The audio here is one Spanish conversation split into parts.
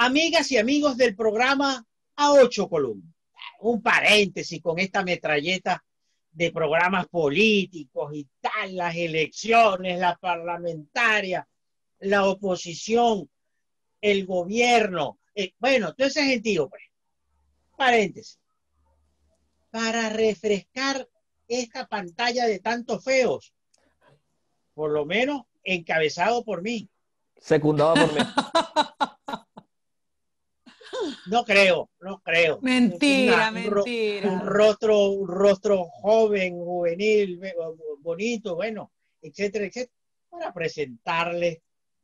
Amigas y amigos del programa A Ocho Columnas. Un paréntesis con esta metralleta de programas políticos y tal, las elecciones, la parlamentaria, la oposición, el gobierno. Bueno, todo ese gentío, pues. Paréntesis. Para refrescar esta pantalla de tantos feos, por lo menos encabezado por mí. Secundado por mí. No creo, no creo. Mentira, mentira. Un rostro joven, juvenil, bonito, bueno, etcétera, etcétera, para presentarle.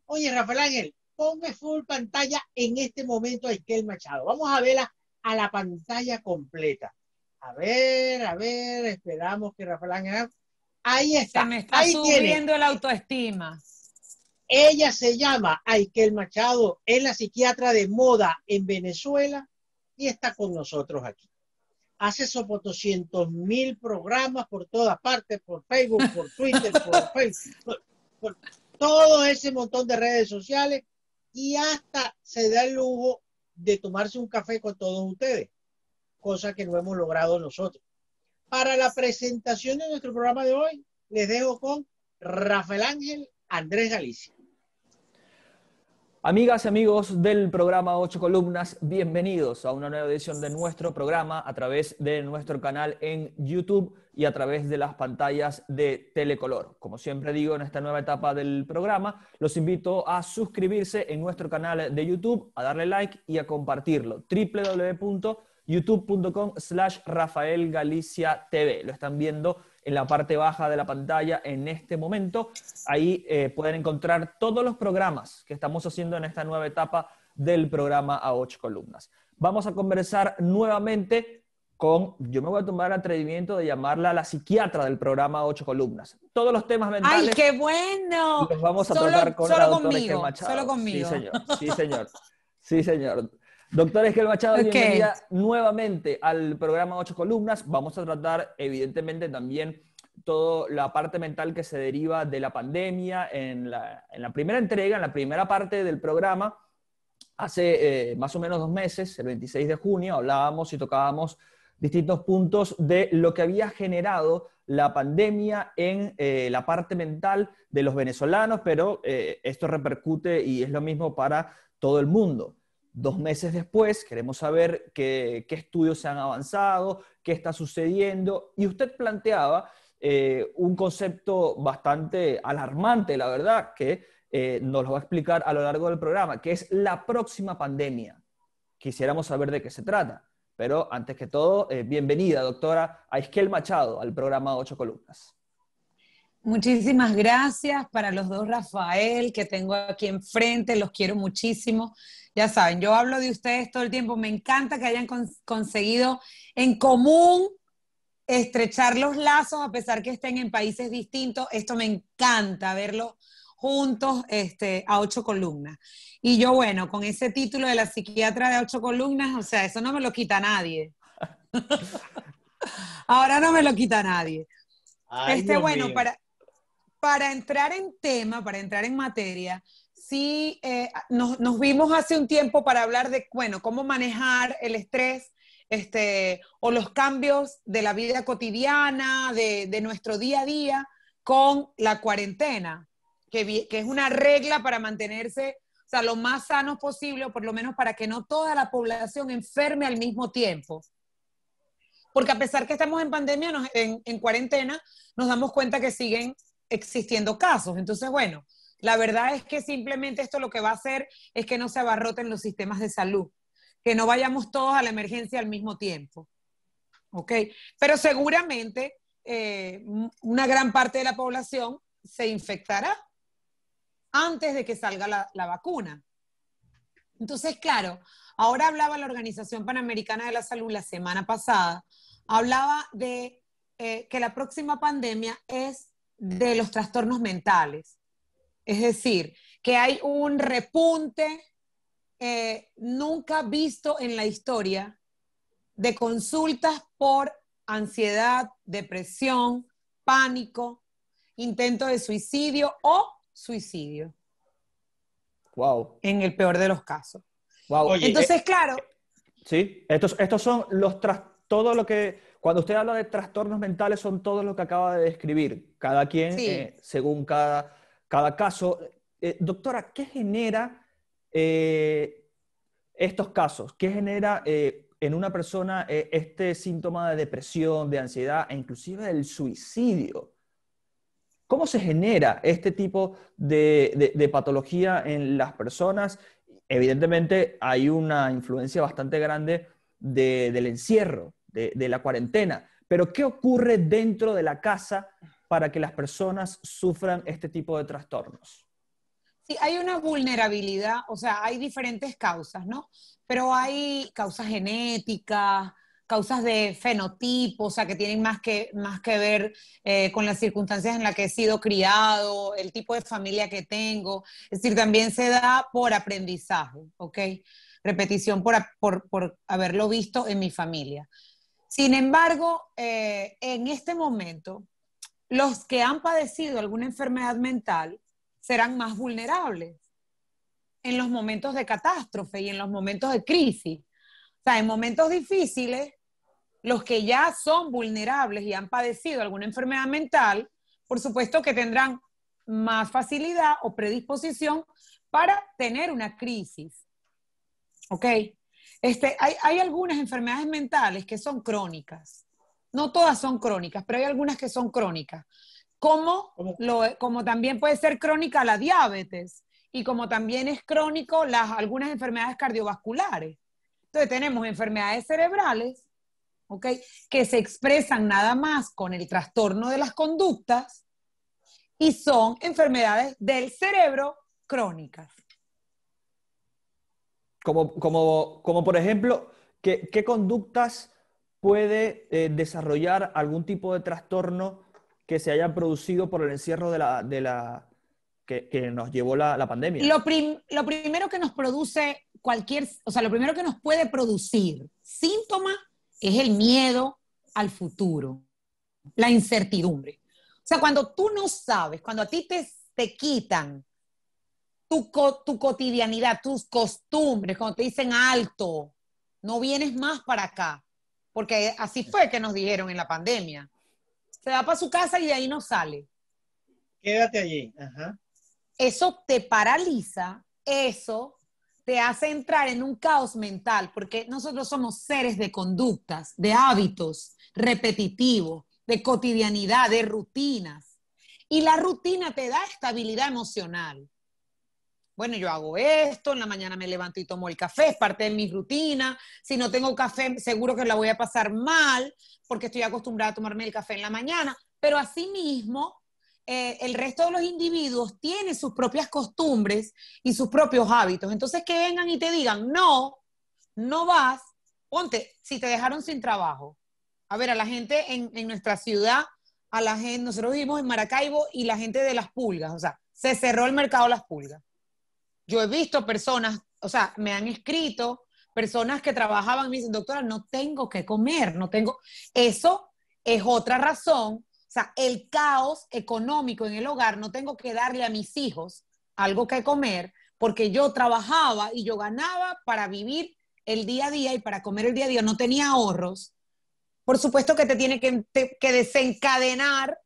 Oye, Rafael Ángel, ponme full pantalla en este momento a Ikel Machado. Vamos a verla a la pantalla completa. A ver, esperamos que Rafael Ángel... Ahí está. Se me está ahí subiendo tiene. la autoestima. Ella se llama Ikel Machado, es la psiquiatra de moda en Venezuela y está con nosotros aquí. Hace sobre 200.000 programas por todas partes, por Facebook, por Twitter, por todo ese montón de redes sociales y hasta se da el lujo de tomarse un café con todos ustedes, cosa que no hemos logrado nosotros. Para la presentación de nuestro programa de hoy, les dejo con Rafael Ángel Andrés Galicia. Amigas y amigos del programa 8 Columnas, bienvenidos a una nueva edición de nuestro programa a través de nuestro canal en YouTube y a través de las pantallas de Telecolor. Como siempre digo, en esta nueva etapa del programa, los invito a suscribirse en nuestro canal de YouTube, a darle like y a compartirlo. www.youtube.com/RafaelGaliciaTV. Lo están viendo en la parte baja de la pantalla en este momento. Ahí pueden encontrar todos los programas que estamos haciendo en esta nueva etapa del programa A 8 Columnas. Vamos a conversar nuevamente con, yo me voy a tomar el atrevimiento de llamarla la psiquiatra del programa A 8 Columnas. Todos los temas mentales. ¡Ay, qué bueno! Los vamos a tratar con la doctora Ikel Machado. Solo conmigo. Sí, señor. Sí, señor. Sí, señor. Doctora Ikel Machado, bienvenida nuevamente al programa 8 Columnas. Vamos a tratar, evidentemente, también toda la parte mental que se deriva de la pandemia. En la primera entrega, en la primera parte del programa, hace más o menos 2 meses, el 26 de junio, hablábamos y tocábamos distintos puntos de lo que había generado la pandemia en la parte mental de los venezolanos, pero esto repercute y es lo mismo para todo el mundo. 2 meses después, queremos saber qué estudios se han avanzado, qué está sucediendo, y usted planteaba un concepto bastante alarmante, la verdad, que nos lo va a explicar a lo largo del programa, que es la próxima pandemia. Quisiéramos saber de qué se trata, pero antes que todo, bienvenida, doctora Ikel Machado, al programa 8 Columnas. Muchísimas gracias para los dos, Rafael, que tengo aquí enfrente, los quiero muchísimo. Ya saben, yo hablo de ustedes todo el tiempo, me encanta que hayan conseguido en común estrechar los lazos a pesar que estén en países distintos. Esto me encanta, verlo juntos a 8 columnas. Y yo, bueno, con ese título de la psiquiatra de 8 columnas, o sea, eso no me lo quita nadie. Ahora no me lo quita nadie. Ay, Bueno, mío. para entrar en tema, para entrar en materia, sí, nos vimos hace un tiempo para hablar de, bueno, cómo manejar el estrés o los cambios de la vida cotidiana, de nuestro día a día con la cuarentena, que es una regla para mantenerse, o sea, lo más sano posible, o por lo menos para que no toda la población enferme al mismo tiempo. Porque a pesar que estamos en pandemia, en cuarentena, nos damos cuenta que siguen existiendo casos. Entonces, bueno, la verdad es que simplemente esto lo que va a hacer es que no se abarroten los sistemas de salud, que no vayamos todos a la emergencia al mismo tiempo. ¿Ok? Pero seguramente una gran parte de la población se infectará antes de que salga la vacuna. Entonces, claro, ahora hablaba la Organización Panamericana de la Salud la semana pasada, hablaba de que la próxima pandemia es de los trastornos mentales. Es decir, que hay un repunte nunca visto en la historia de consultas por ansiedad, depresión, pánico, intento de suicidio o suicidio. Wow. En el peor de los casos. Wow. Oye, Entonces, claro, Sí, estos son todo lo que, cuando usted habla de trastornos mentales, son todo lo que acaba de describir, cada quien sí. según cada caso. Doctora, ¿qué genera eh, estos casos? ¿Qué genera en una persona este síntoma de depresión, de ansiedad e inclusive del suicidio? ¿Cómo se genera este tipo de patología en las personas? Evidentemente hay una influencia bastante grande del encierro, de la cuarentena, pero ¿qué ocurre dentro de la casa para que las personas sufran este tipo de trastornos? Sí, hay una vulnerabilidad, o sea, hay diferentes causas, ¿no? Pero hay causas genéticas, causas de fenotipo, o sea, que tienen más que ver con las circunstancias en las que he sido criado, el tipo de familia que tengo. Es decir, también se da por aprendizaje, ¿ok? Repetición por haberlo visto en mi familia. Sin embargo, en este momento, los que han padecido alguna enfermedad mental serán más vulnerables en los momentos de catástrofe y en los momentos de crisis. O sea, en momentos difíciles, los que ya son vulnerables y han padecido alguna enfermedad mental, por supuesto que tendrán más facilidad o predisposición para tener una crisis. ¿Ok? Hay algunas enfermedades mentales que son crónicas. No todas son crónicas, pero hay algunas que son crónicas. Como también puede ser crónica la diabetes y como también es crónico algunas enfermedades cardiovasculares. Entonces tenemos enfermedades cerebrales, ¿ok? Que se expresan nada más con el trastorno de las conductas y son enfermedades del cerebro crónicas. Como por ejemplo, ¿qué conductas puede desarrollar algún tipo de trastorno que se haya producido por el encierro que nos llevó la pandemia? Lo primero que nos produce o sea, lo primero que nos puede producir síntomas es el miedo al futuro, la incertidumbre. O sea, cuando tú no sabes, cuando a ti te quitan tu cotidianidad, tus costumbres, cuando te dicen alto, no vienes más para acá, porque así fue que nos dijeron en la pandemia. Se va para su casa y de ahí no sale. quédate allí. Ajá. Eso te paraliza, eso te hace entrar en un caos mental, porque nosotros somos seres de conductas, de hábitos repetitivos, de cotidianidad, de rutinas. Y la rutina te da estabilidad emocional. Bueno, yo hago esto, en la mañana me levanto y tomo el café, es parte de mi rutina. Si no tengo café, seguro que la voy a pasar mal, porque estoy acostumbrada a tomarme el café en la mañana. Pero asimismo, el resto de los individuos tienen sus propias costumbres y sus propios hábitos. Entonces, que vengan y te digan, no, no vas, ponte, si te dejaron sin trabajo. A ver, a la gente en nuestra ciudad, a la gente, nosotros vivimos en Maracaibo y la gente de Las Pulgas, o sea, se cerró el mercado de Las Pulgas. Yo he visto personas, o sea, me han escrito personas que trabajaban y me dicen, doctora, no tengo que comer, no tengo. Eso es otra razón. O sea, el caos económico en el hogar, no tengo que darle a mis hijos algo que comer porque yo trabajaba y yo ganaba para vivir el día a día y para comer el día a día, no tenía ahorros. Por supuesto que te tiene que desencadenar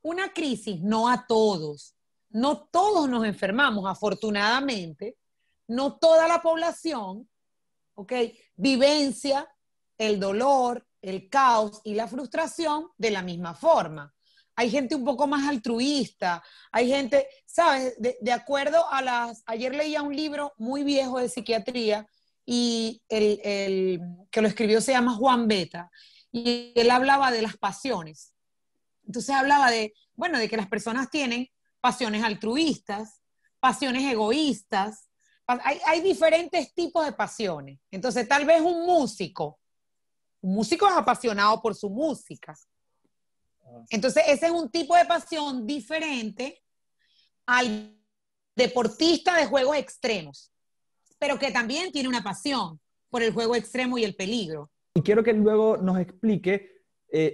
una crisis, no a todos. No todos nos enfermamos, afortunadamente. No toda la población, ¿ok? Vivencia el dolor, el caos y la frustración de la misma forma. Hay gente un poco más altruista, hay gente, ¿sabes? De acuerdo a Ayer leía un libro muy viejo de psiquiatría y el que lo escribió se llama Juan Beta y él hablaba de las pasiones. Entonces hablaba bueno, de que las personas tienen pasiones altruistas, pasiones egoístas. Hay diferentes tipos de pasiones. Entonces, tal vez un músico es apasionado por su música. Entonces, ese es un tipo de pasión diferente al deportista de juegos extremos, pero que también tiene una pasión por el juego extremo y el peligro. Y quiero que luego nos explique,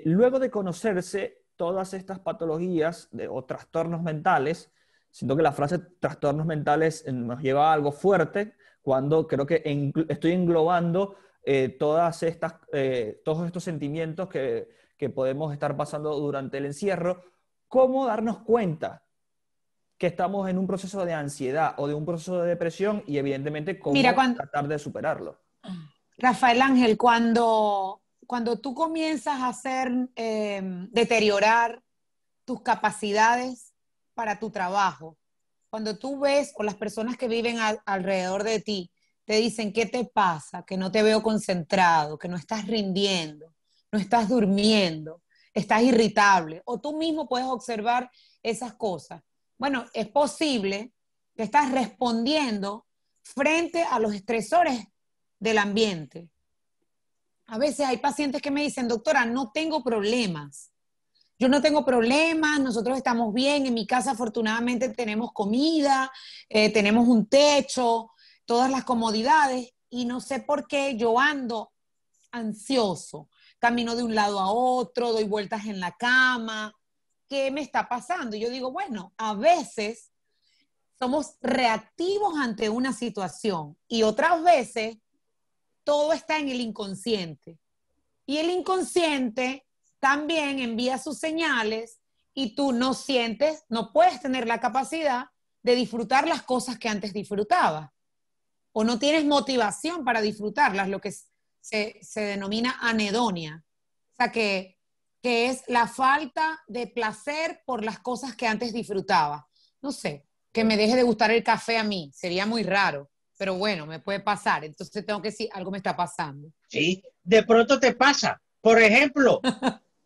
luego de conocerse todas estas patologías o trastornos mentales, siento que la frase trastornos mentales nos lleva a algo fuerte, cuando creo que estoy englobando todos estos sentimientos que podemos estar pasando durante el encierro. ¿Cómo darnos cuenta que estamos en un proceso de ansiedad o de un proceso de depresión y evidentemente cómo tratar de superarlo? Rafael Ángel, cuando tú comienzas a deteriorar tus capacidades para tu trabajo, cuando tú ves o las personas que viven alrededor de ti te dicen, ¿qué te pasa? Que no te veo concentrado, que no estás rindiendo, no estás durmiendo, estás irritable, o tú mismo puedes observar esas cosas. Bueno, es posible que estás respondiendo frente a los estresores del ambiente. A veces hay pacientes que me dicen, doctora, no tengo problemas. Yo no tengo problemas, nosotros estamos bien, en mi casa afortunadamente tenemos comida, tenemos un techo, todas las comodidades, y no sé por qué yo ando ansioso, camino de un lado a otro, doy vueltas en la cama, ¿qué me está pasando? Y yo digo, bueno, a veces somos reactivos ante una situación y otras veces todo está en el inconsciente. Y el inconsciente también envía sus señales y tú no sientes, no puedes tener la capacidad de disfrutar las cosas que antes disfrutabas. O no tienes motivación para disfrutarlas, lo que se denomina anedonia. O sea, que es la falta de placer por las cosas que antes disfrutaba. No sé, que me deje de gustar el café a mí, sería muy raro, pero bueno, me puede pasar. Entonces tengo que decir, algo me está pasando. Sí, de pronto te pasa. Por ejemplo,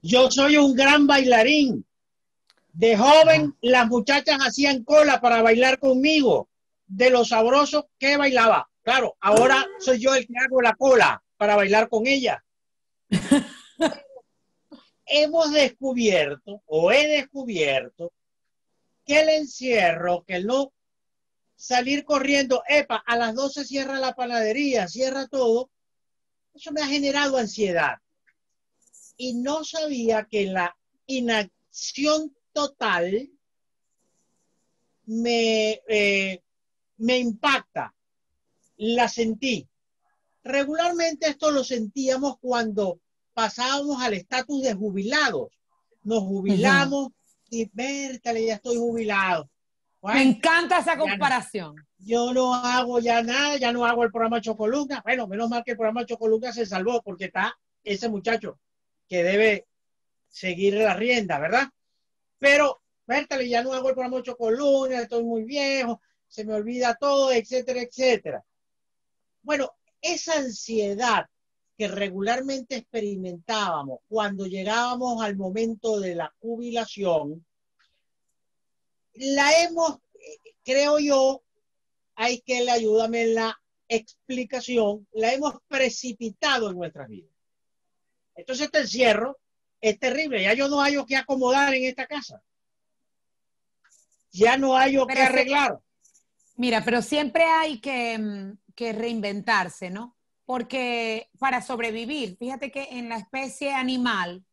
yo soy un gran bailarín. De joven, las muchachas hacían cola para bailar conmigo. De lo sabroso que bailaba. Claro, ahora soy yo el que hago la cola para bailar con ella. Hemos descubierto, o he descubierto, que el encierro, que el no salir corriendo, epa, a las 12 cierra la panadería, cierra todo, eso me ha generado ansiedad. Y no sabía que la inacción total me impacta. La sentí. Regularmente esto lo sentíamos cuando pasábamos al estatus de jubilados. Nos jubilamos y vértale, ya estoy jubilado. Bueno, me encanta esa comparación. Yo no hago ya nada, ya no hago el programa Chocolunga. Bueno, menos mal que el programa Chocolunga se salvó porque está ese muchacho que debe seguir la rienda, ¿verdad? Pero, vértale, ya no hago el programa Chocolunga, estoy muy viejo, se me olvida todo, etcétera, etcétera. Bueno, esa ansiedad que regularmente experimentábamos cuando llegábamos al momento de la jubilación, la hemos, creo yo, hay que ayúdame en la explicación, la hemos precipitado en nuestras vidas. Entonces este encierro es terrible, ya yo no hallo que acomodar en esta casa. Ya no hallo que arreglar. Mira, pero siempre hay que reinventarse, ¿no? Porque para sobrevivir, fíjate que en la especie animal,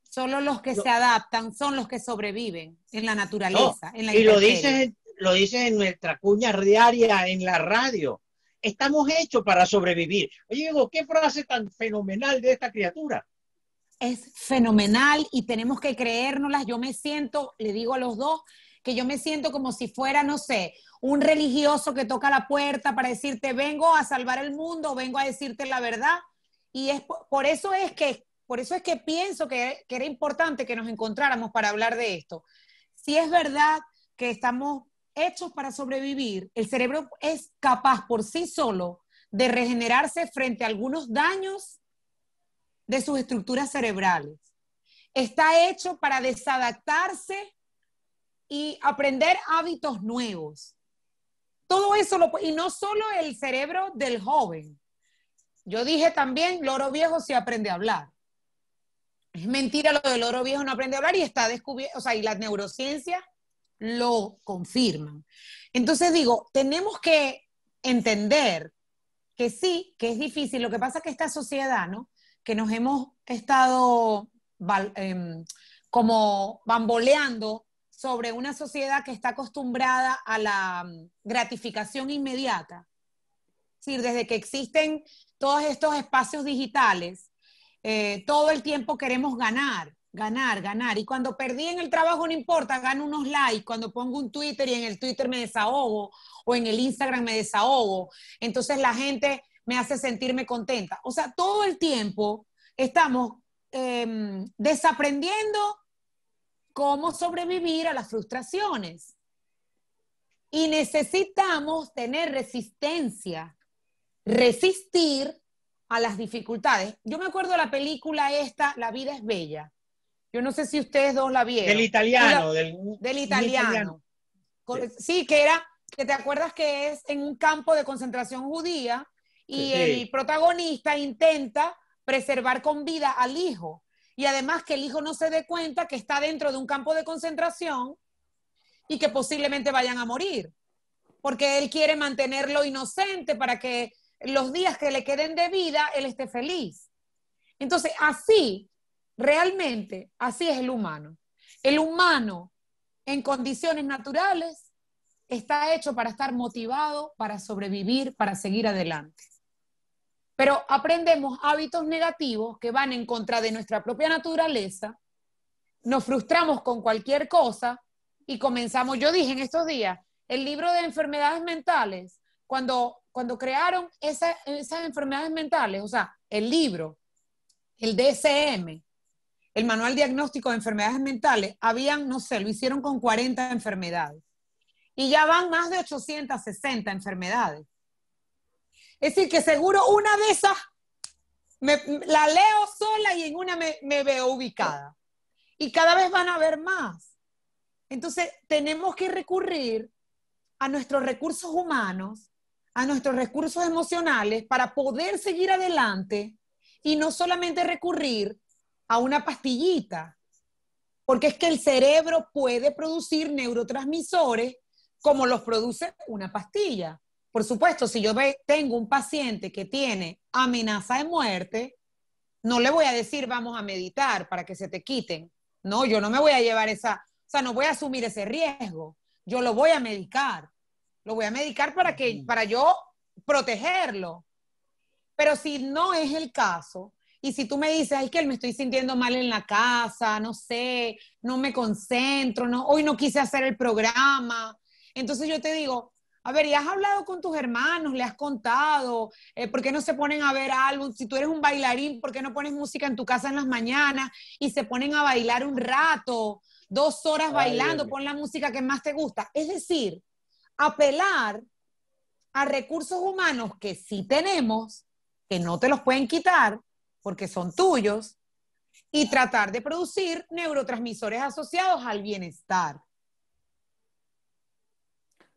solo los que se adaptan son los que sobreviven en la naturaleza, en la intemperie. Lo dices en nuestra cuña diaria en la radio. Estamos hechos para sobrevivir. Oye, Diego, ¿qué frase tan fenomenal de esta criatura? Es fenomenal y tenemos que creérnoslas. Yo me siento, le digo a los dos, que yo me siento como si fuera, no sé, un religioso que toca la puerta para decirte, vengo a salvar el mundo, vengo a decirte la verdad. Y por eso es que pienso que era importante que nos encontráramos para hablar de esto. Si es verdad que estamos hechos para sobrevivir, el cerebro es capaz por sí solo de regenerarse frente a algunos daños de sus estructuras cerebrales. Está hecho para desadaptarse y aprender hábitos nuevos. Todo eso, y no solo el cerebro del joven. Yo dije también, loro viejo sí aprende a hablar. Es mentira lo del loro viejo no aprende a hablar y está descubierto, o sea, y las neurociencias lo confirman. Entonces digo, tenemos que entender que sí, que es difícil. Lo que pasa es que esta sociedad, ¿no? Que nos hemos estado como bamboleando sobre una sociedad que está acostumbrada a la gratificación inmediata. Es decir, desde que existen todos estos espacios digitales, todo el tiempo queremos ganar, ganar, ganar. Y cuando perdí en el trabajo no importa, gano unos likes. Cuando pongo un Twitter y en el Twitter me desahogo, o en el Instagram me desahogo, entonces la gente me hace sentirme contenta. O sea, todo el tiempo estamos desaprendiendo cómo sobrevivir a las frustraciones. Y necesitamos tener resistencia, resistir a las dificultades. Yo me acuerdo de la película esta, La vida es bella. Yo no sé si ustedes dos la vieron. Del italiano. Del italiano. Sí, que te acuerdas que es en un campo de concentración judía y el protagonista intenta preservar con vida al hijo. Y además que el hijo no se dé cuenta que está dentro de un campo de concentración y que posiblemente vayan a morir. Porque él quiere mantenerlo inocente para que los días que le queden de vida, él esté feliz. Entonces, así, realmente, así es el humano. El humano, en condiciones naturales, está hecho para estar motivado, para sobrevivir, para seguir adelante. Pero aprendemos hábitos negativos que van en contra de nuestra propia naturaleza, nos frustramos con cualquier cosa y comenzamos, yo dije en estos días, el libro de enfermedades mentales, cuando crearon esas enfermedades mentales, o sea, el libro, el DSM, el Manual Diagnóstico de Enfermedades Mentales, habían, no sé, lo hicieron con 40 enfermedades. Y ya van más de 860 enfermedades. Es decir, que seguro una de esas la leo sola y en una me veo ubicada. Y cada vez van a haber más. Entonces, tenemos que recurrir a nuestros recursos humanos, a nuestros recursos emocionales para poder seguir adelante y no solamente recurrir a una pastillita, porque es que el cerebro puede producir neurotransmisores como los produce una pastilla. Por supuesto, si yo tengo un paciente que tiene amenaza de muerte, no le voy a decir vamos a meditar para que se te quiten. No, yo no me voy a llevar no voy a asumir ese riesgo. Yo lo voy a medicar. Lo voy a medicar para yo protegerlo. Pero si no es el caso, y si tú me dices, ay, que me estoy sintiendo mal en la casa, no sé, no me concentro, hoy no quise hacer el programa, entonces yo te digo, a ver, ¿y has hablado con tus hermanos? ¿Le has contado? ¿Por qué no se ponen a ver algo? Si tú eres un bailarín, ¿por qué no pones música en tu casa en las mañanas y se ponen a bailar un rato, 2 horas bailando, pon la música que más te gusta? Es decir, apelar a recursos humanos que sí tenemos, que no te los pueden quitar porque son tuyos, y tratar de producir neurotransmisores asociados al bienestar.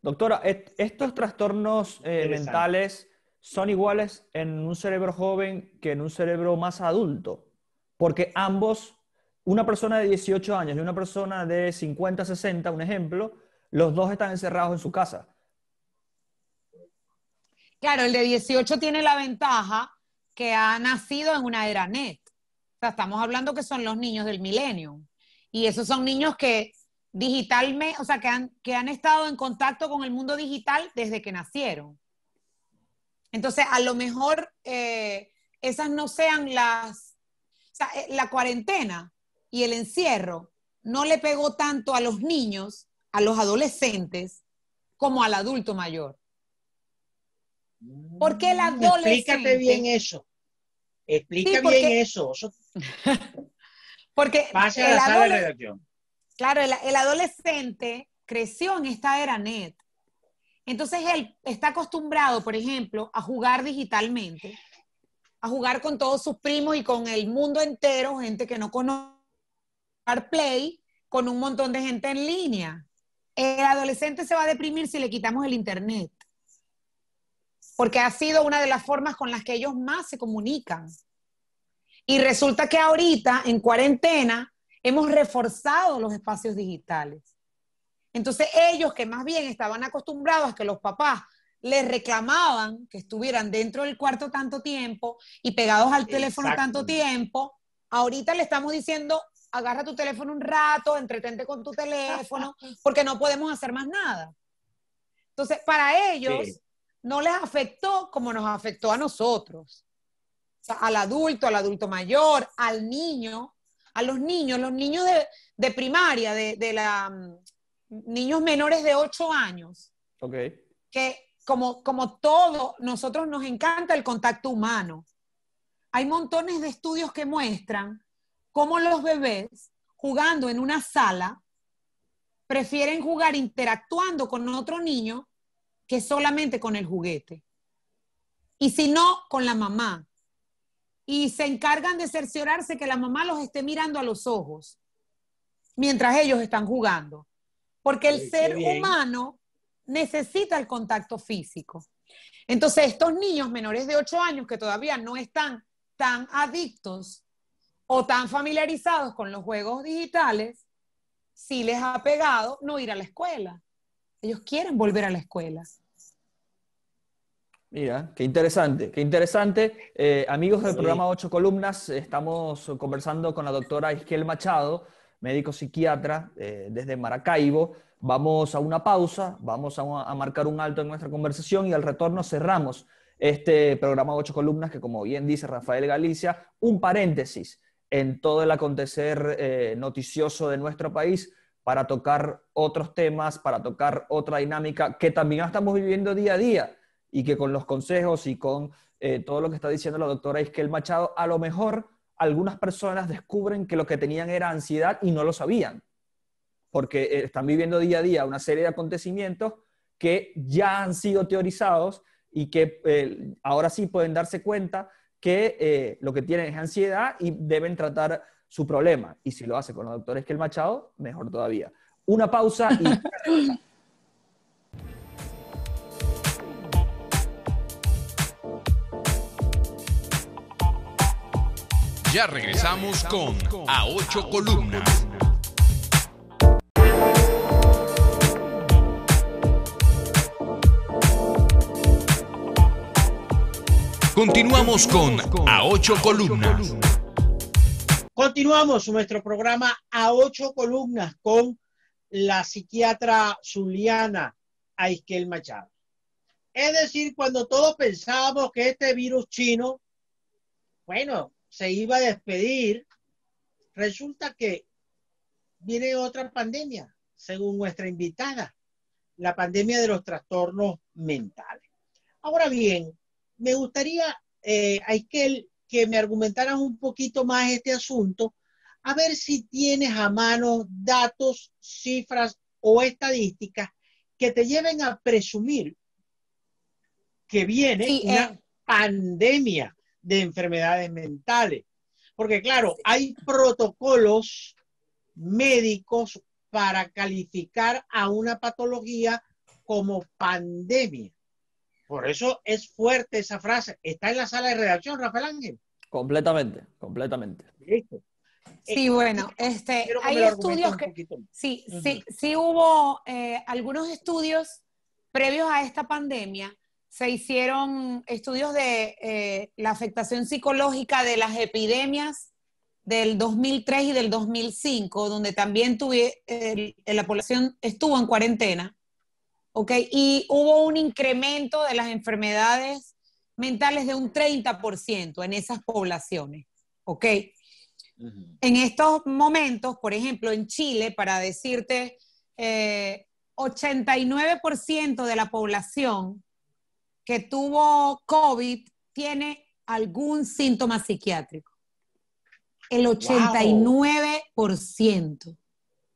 Doctora, ¿estos trastornos mentales son iguales en un cerebro joven que en un cerebro más adulto? Porque ambos, una persona de 18 años y una persona de 50, 60, un ejemplo, los dos están encerrados en su casa. Claro, el de 18 tiene la ventaja que ha nacido en una era net. O sea, estamos hablando que son los niños del milenio. Y esos son niños que digitalmente, o sea, que han estado en contacto con el mundo digital desde que nacieron. Entonces, a lo mejor esas no sean o sea, la cuarentena y el encierro no le pegó tanto a los niños, a los adolescentes, como al adulto mayor. Porque el adolescente... Explícate bien eso. Bien eso. Porque pase a la sala de redacción. Claro, el adolescente creció en esta era net. Entonces él está acostumbrado, por ejemplo, a jugar digitalmente, a jugar con todos sus primos y con el mundo entero, gente que no conoce Play, con un montón de gente en línea. El adolescente se va a deprimir si le quitamos el internet, porque ha sido una de las formas con las que ellos más se comunican. Y resulta que ahorita, en cuarentena, hemos reforzado los espacios digitales. Entonces ellos, que más bien estaban acostumbrados a que los papás les reclamaban que estuvieran dentro del cuarto tanto tiempo y pegados al teléfono tanto tiempo, ahorita le estamos diciendo, agarra tu teléfono un rato, entretente con tu teléfono, porque no podemos hacer más nada. Entonces, para ellos, no les afectó como nos afectó a nosotros. O sea, al adulto mayor, al niño, a los niños de primaria, niños menores de 8 años. Ok. Que como todo, nosotros nos encanta el contacto humano. Hay montones de estudios que muestran cómo los bebés jugando en una sala prefieren jugar interactuando con otro niño que solamente con el juguete. Y si no, con la mamá. Y se encargan de cerciorarse que la mamá los esté mirando a los ojos mientras ellos están jugando. Porque el ser humano necesita el contacto físico. Entonces, estos niños menores de 8 años que todavía no están tan adictos o tan familiarizados con los juegos digitales, sí les ha pegado no ir a la escuela. Ellos quieren volver a la escuela. Mira, qué interesante, qué interesante. Amigos del programa 8 Columnas, estamos conversando con la doctora Isquel Machado, médico psiquiatra desde Maracaibo. Vamos a una pausa, vamos a marcar un alto en nuestra conversación y al retorno cerramos este programa 8 Columnas que, como bien dice Rafael Galicia, un paréntesis en todo el acontecer noticioso de nuestro país para tocar otros temas, para tocar otra dinámica que también estamos viviendo día a día y que con los consejos y con todo lo que está diciendo la doctora Isquel Machado, a lo mejor algunas personas descubren que lo que tenían era ansiedad y no lo sabían, porque están viviendo día a día una serie de acontecimientos que ya han sido teorizados y que ahora sí pueden darse cuenta que lo que tienen es ansiedad y deben tratar su problema. Y si lo hace con la doctora Isquel Machado, mejor todavía. Una pausa y... Ya regresamos con A 8 Columnas. Continuamos con A 8 Columnas. Continuamos nuestro programa A 8 Columnas con la psiquiatra zuliana Isquel Machado. Es decir, cuando todos pensábamos que este virus chino, bueno, se iba a despedir, resulta que viene otra pandemia, según nuestra invitada, la pandemia de los trastornos mentales. Ahora bien, me gustaría, Isquel, que me argumentaras un poquito más este asunto, a ver si tienes a mano datos, cifras o estadísticas que te lleven a presumir que viene una pandemia de enfermedades mentales. Porque claro, hay protocolos médicos para calificar a una patología como pandemia. Por eso es fuerte esa frase. Está en la sala de redacción, Rafael Ángel. Completamente, completamente. Listo. Sí, bueno, hay estudios que sí hubo algunos estudios previos a esta pandemia. Se hicieron estudios de la afectación psicológica de las epidemias del 2003 y del 2005, donde también la población estuvo en cuarentena, ¿ok? Y hubo un incremento de las enfermedades mentales de un 30% en esas poblaciones, ¿ok? En estos momentos, por ejemplo, en Chile, para decirte, 89% de la población que tuvo COVID tiene algún síntoma psiquiátrico. El 89%.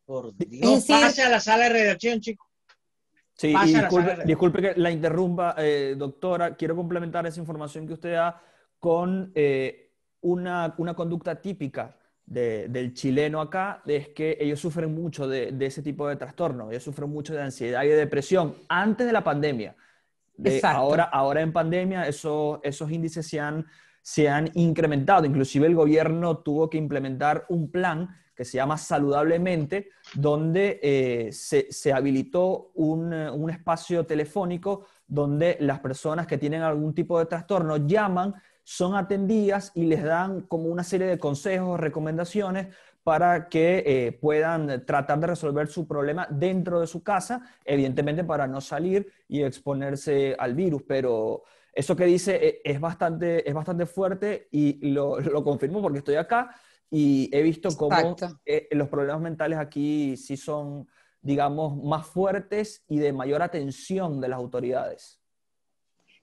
Por Dios, es decir, pase a la sala de redacción, chicos. Sí, y disculpe que la interrumpa, doctora. Quiero complementar esa información que usted da con una conducta típica del chileno acá, es que ellos sufren mucho de ese tipo de trastornos. Ellos sufren mucho de ansiedad y de depresión antes de la pandemia. Ahora en pandemia esos índices se han incrementado. Inclusive el gobierno tuvo que implementar un plan que se llama Saludablemente, donde se habilitó un espacio telefónico donde las personas que tienen algún tipo de trastorno llaman, son atendidas y les dan como una serie de consejos, recomendaciones para que puedan tratar de resolver su problema dentro de su casa, evidentemente para no salir y exponerse al virus. Pero eso que dice es bastante fuerte y lo confirmo porque estoy acá y he visto cómo los problemas mentales aquí sí son, digamos, más fuertes y de mayor atención de las autoridades.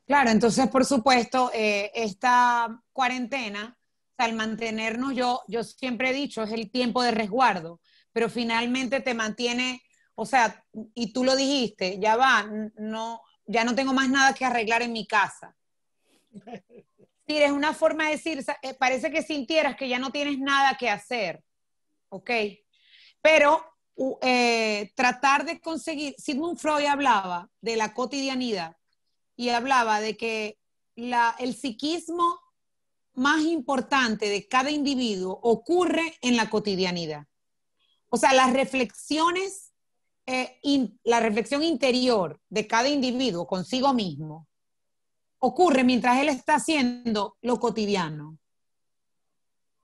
Claro, entonces, por supuesto, esta cuarentena, o sea, al mantenernos, yo siempre he dicho, es el tiempo de resguardo, pero finalmente te mantiene, o sea, y tú lo dijiste, ya no tengo más nada que arreglar en mi casa. Sí, es una forma de decir, parece que sintieras que ya no tienes nada que hacer, ¿ok? Pero tratar de conseguir, Sigmund Freud hablaba de la cotidianidad y hablaba de que el psiquismo más importante de cada individuo ocurre en la cotidianidad. O sea, las reflexiones, la reflexión interior de cada individuo consigo mismo ocurre mientras él está haciendo lo cotidiano.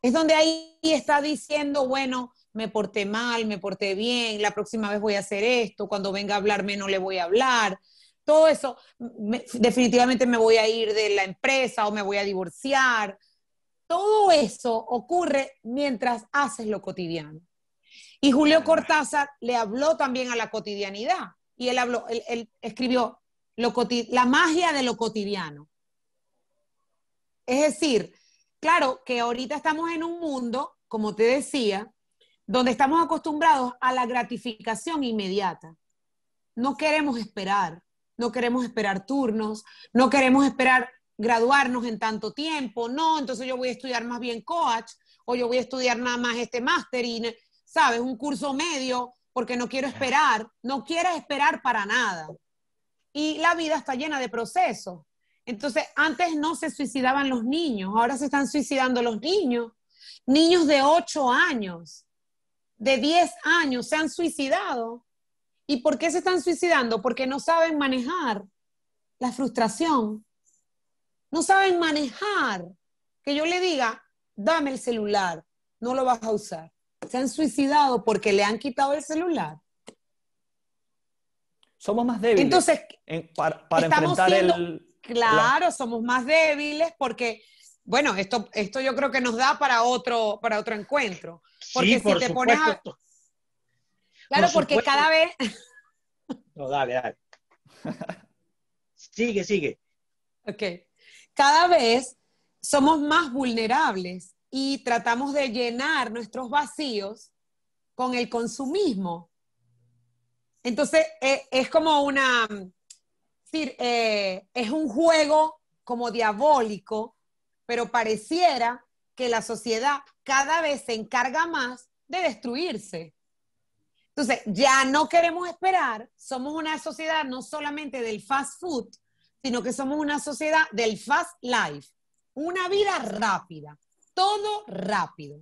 Es donde ahí está diciendo, bueno, me porté mal, me porté bien, la próxima vez voy a hacer esto, cuando venga a hablarme no le voy a hablar. Todo eso, definitivamente me voy a ir de la empresa o me voy a divorciar. Todo eso ocurre mientras haces lo cotidiano. Y Julio Cortázar le habló también a la cotidianidad. Y él escribió la magia de lo cotidiano. Es decir, claro que ahorita estamos en un mundo, como te decía, donde estamos acostumbrados a la gratificación inmediata. No queremos esperar turnos, no queremos esperar graduarnos en tanto tiempo, no, entonces yo voy a estudiar más bien coach, o yo voy a estudiar nada más este máster y, ¿sabes? Un curso medio, porque no quiero esperar, no quieres esperar para nada. Y la vida está llena de procesos. Entonces, antes no se suicidaban los niños, ahora se están suicidando los niños. Niños de 8 años, de 10 años se han suicidado. ¿Y por qué se están suicidando? Porque no saben manejar la frustración. No saben manejar. Que yo le diga, dame el celular, no lo vas a usar. Se han suicidado porque le han quitado el celular. Somos más débiles. Entonces, para enfrentar Claro, somos más débiles porque, bueno, esto yo creo que nos da para otro encuentro. Porque sí, por supuesto. Claro, por porque cada vez... No, dale. Sigue. Ok. Cada vez somos más vulnerables y tratamos de llenar nuestros vacíos con el consumismo. Entonces, es como es un juego como diabólico, pero pareciera que la sociedad cada vez se encarga más de destruirse. Entonces, ya no queremos esperar, somos una sociedad no solamente del fast food, sino que somos una sociedad del fast life, una vida rápida, todo rápido.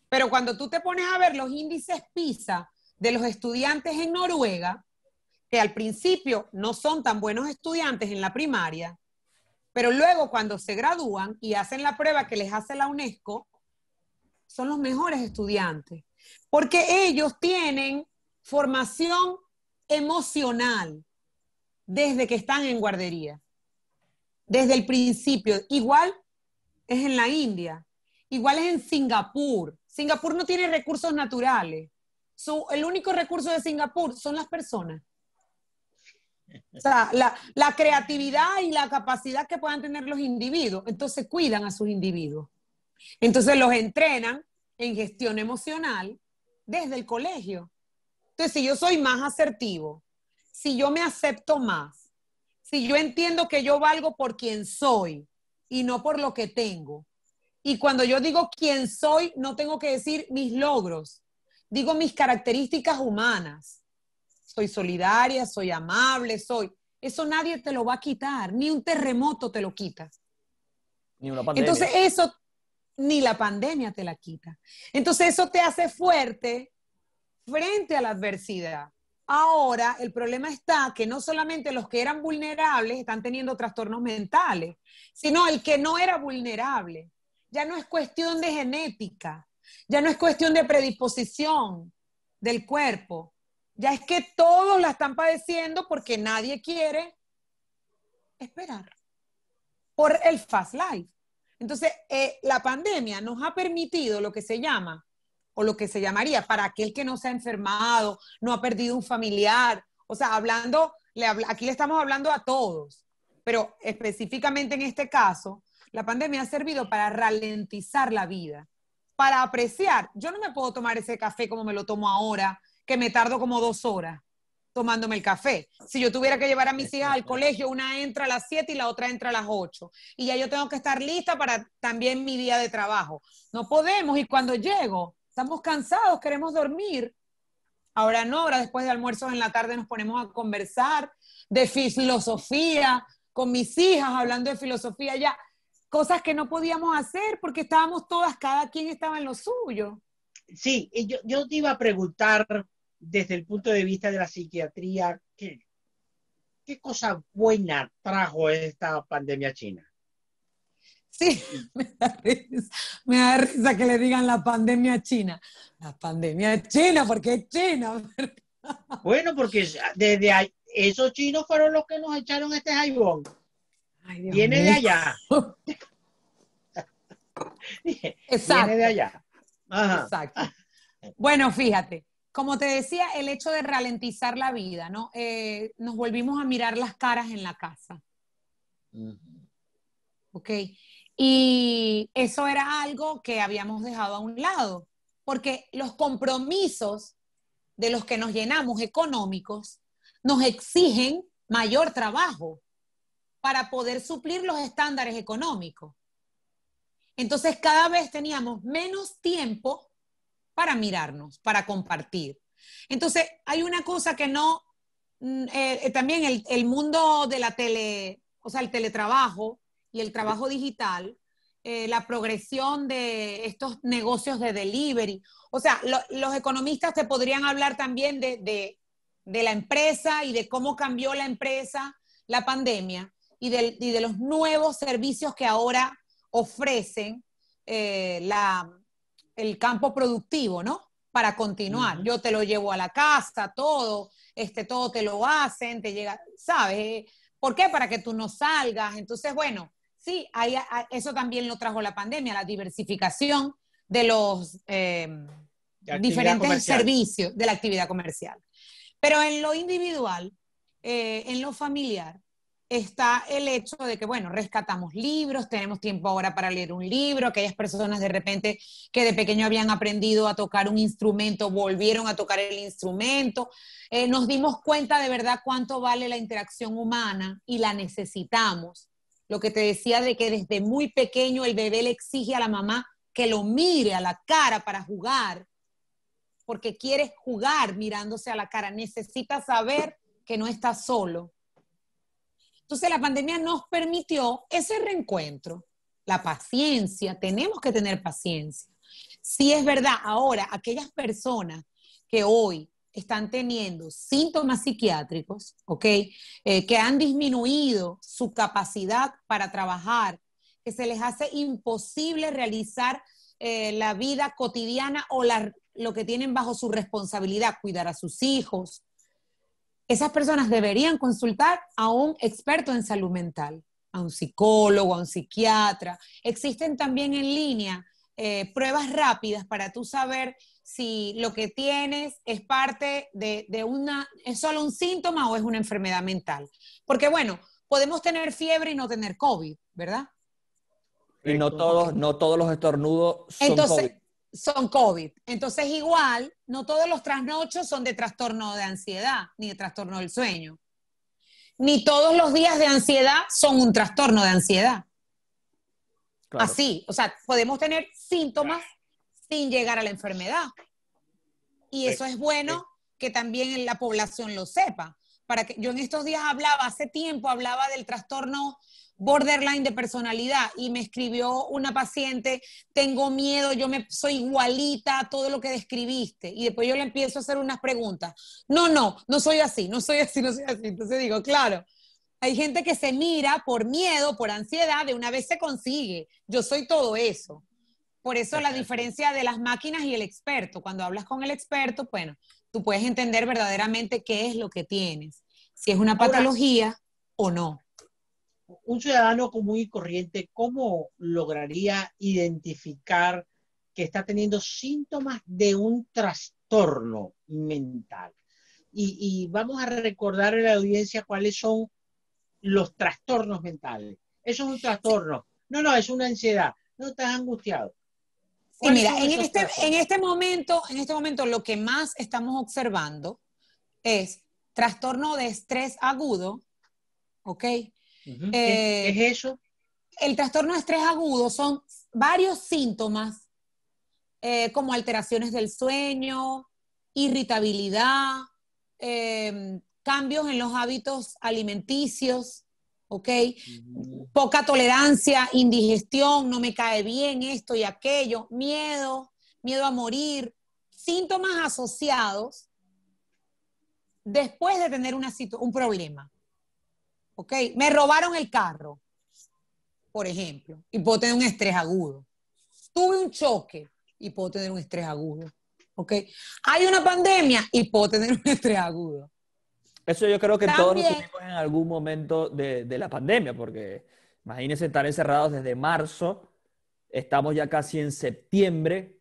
Pero cuando tú te pones a ver los índices PISA de los estudiantes en Noruega, que al principio no son tan buenos estudiantes en la primaria, pero luego cuando se gradúan y hacen la prueba que les hace la UNESCO, son los mejores estudiantes, porque ellos tienen formación emocional desde que están en guardería, desde el principio. Igual es en la India, igual es en Singapur. Singapur no tiene recursos naturales. El único recurso de Singapur son las personas. O sea, la creatividad y la capacidad que puedan tener los individuos. Entonces cuidan a sus individuos. Entonces los entrenan en gestión emocional desde el colegio. Entonces, si yo soy más asertivo, si yo me acepto más, si yo entiendo que yo valgo por quien soy y no por lo que tengo, y cuando yo digo quién soy, no tengo que decir mis logros, digo mis características humanas. Soy solidaria, soy amable, eso nadie te lo va a quitar, ni un terremoto te lo quita. Ni una pandemia. Entonces eso, ni la pandemia te la quita. Entonces eso te hace fuerte frente a la adversidad. Ahora el problema está que no solamente los que eran vulnerables están teniendo trastornos mentales, sino el que no era vulnerable. Ya no es cuestión de genética, Ya no es cuestión de predisposición del cuerpo. Ya es que todos la están padeciendo porque nadie quiere esperar por el fast life. Entonces, la pandemia nos ha permitido lo que se llama, o lo que se llamaría, para aquel que no se ha enfermado, no ha perdido un familiar, o sea, aquí le estamos hablando a todos, pero específicamente en este caso, la pandemia ha servido para ralentizar la vida, para apreciar. Yo no me puedo tomar ese café como me lo tomo ahora, que me tardo como 2 horas tomándome el café. Si yo tuviera que llevar a mis hijas al colegio, una entra a las 7 y la otra entra a las 8. Y ya yo tengo que estar lista para también mi día de trabajo. No podemos, y cuando llego, estamos cansados, queremos dormir. Ahora no, ahora después de almuerzos en la tarde nos ponemos a conversar de filosofía, con mis hijas hablando de filosofía ya, cosas que no podíamos hacer porque estábamos todas, cada quien estaba en lo suyo. Sí, yo te iba a preguntar desde el punto de vista de la psiquiatría, ¿qué cosa buena trajo esta pandemia china? Sí, me da risa que le digan la pandemia china. La pandemia china, porque es China. Bueno, porque desde ahí, esos chinos fueron los que nos echaron este jaibón. Ay, Dios Viene mío. de allá. Exacto. Viene de allá. Ajá. Exacto. Bueno, fíjate, como te decía, el hecho de ralentizar la vida, ¿no? Nos volvimos a mirar las caras en la casa. ¿Ok? Y eso era algo que habíamos dejado a un lado, porque los compromisos de los que nos llenamos económicos nos exigen mayor trabajo para poder suplir los estándares económicos. Entonces, cada vez teníamos menos tiempo para mirarnos, para compartir. Entonces, hay una cosa que no, también el mundo de la o sea, el teletrabajo y el trabajo digital, la progresión de estos negocios de delivery. O sea, los economistas te podrían hablar también de la empresa y de cómo cambió la empresa, la pandemia, y de los nuevos servicios que ahora ofrecen el campo productivo, ¿no? Para continuar. Yo te lo llevo a la casa, todo te lo hacen, te llega, ¿sabes? ¿Por qué? Para que tú no salgas. Entonces, bueno, sí, eso también lo trajo la pandemia, la diversificación de los diferentes servicios de la actividad comercial. Pero en lo individual, en lo familiar, está el hecho de que, bueno, rescatamos libros, tenemos tiempo ahora para leer un libro, aquellas personas de repente que de pequeño habían aprendido a tocar un instrumento, volvieron a tocar el instrumento, nos dimos cuenta de verdad cuánto vale la interacción humana y la necesitamos. Lo que te decía de que desde muy pequeño el bebé le exige a la mamá que lo mire a la cara para jugar, porque quiere jugar mirándose a la cara, necesita saber que no está solo. Entonces la pandemia nos permitió ese reencuentro, la paciencia, tenemos que tener paciencia. Sí es verdad, ahora aquellas personas que hoy están teniendo síntomas psiquiátricos, ¿ok? Que han disminuido su capacidad para trabajar, que se les hace imposible realizar la vida cotidiana o lo que tienen bajo su responsabilidad, cuidar a sus hijos. Esas personas deberían consultar a un experto en salud mental, a un psicólogo, a un psiquiatra. Existen también en línea pruebas rápidas para tú saber si lo que tienes es parte es solo un síntoma o es una enfermedad mental. Porque bueno, podemos tener fiebre y no tener COVID, ¿verdad? Y no todos los estornudos son COVID. Son COVID. Entonces, igual, no todos los trasnochos son de trastorno de ansiedad, ni de trastorno del sueño. Ni todos los días de ansiedad son un trastorno de ansiedad. Claro. Así, o sea, podemos tener síntomas sin llegar a la enfermedad. Y eso es bueno que también la población lo sepa. Yo en estos días hace tiempo hablaba del trastorno borderline de personalidad y me escribió una paciente, tengo miedo, soy igualita a todo lo que describiste. Y después yo le empiezo a hacer unas preguntas. No soy así. Entonces digo, claro, hay gente que se mira por miedo, por ansiedad, de una vez se consigue. Yo soy todo eso. Por eso la diferencia de las máquinas y el experto. Cuando hablas con el experto, bueno, tú puedes entender verdaderamente qué es lo que tienes, si es una patología o no. Un ciudadano común y corriente, ¿cómo lograría identificar que está teniendo síntomas de un trastorno mental? Y vamos a recordar a la audiencia cuáles son los trastornos mentales. Eso es un trastorno. No, es una ansiedad. No estás angustiado. Sí, mira, en este momento lo que más estamos observando es trastorno de estrés agudo, ¿ok? ¿Qué es eso? El trastorno de estrés agudo son varios síntomas como alteraciones del sueño, irritabilidad, cambios en los hábitos alimenticios, ¿ok? Poca tolerancia, indigestión, no me cae bien esto y aquello, miedo a morir, síntomas asociados después de tener un problema, ¿ok? Me robaron el carro, por ejemplo, y puedo tener un estrés agudo. Tuve un choque y puedo tener un estrés agudo, ¿ok? Hay una pandemia y puedo tener un estrés agudo. Eso yo creo que todos lo tuvimos en algún momento de la pandemia, porque imagínense estar encerrados desde marzo, estamos ya casi en septiembre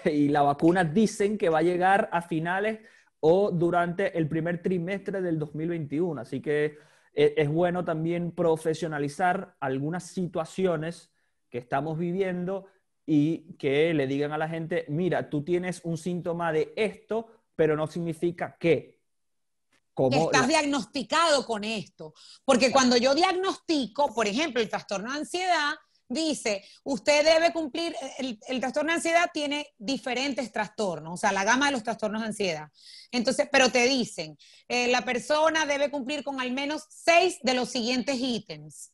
y la vacuna dicen que va a llegar a finales o durante el primer trimestre del 2021. Así que es bueno también profesionalizar algunas situaciones que estamos viviendo y que le digan a la gente, mira, tú tienes un síntoma de esto, pero no significa que estás diagnosticado con esto. Porque cuando yo diagnostico, por ejemplo, el trastorno de ansiedad, dice, usted debe cumplir, el trastorno de ansiedad tiene diferentes trastornos, o sea, la gama de los trastornos de ansiedad. Entonces, pero te dicen, la persona debe cumplir con al menos 6 de los siguientes ítems,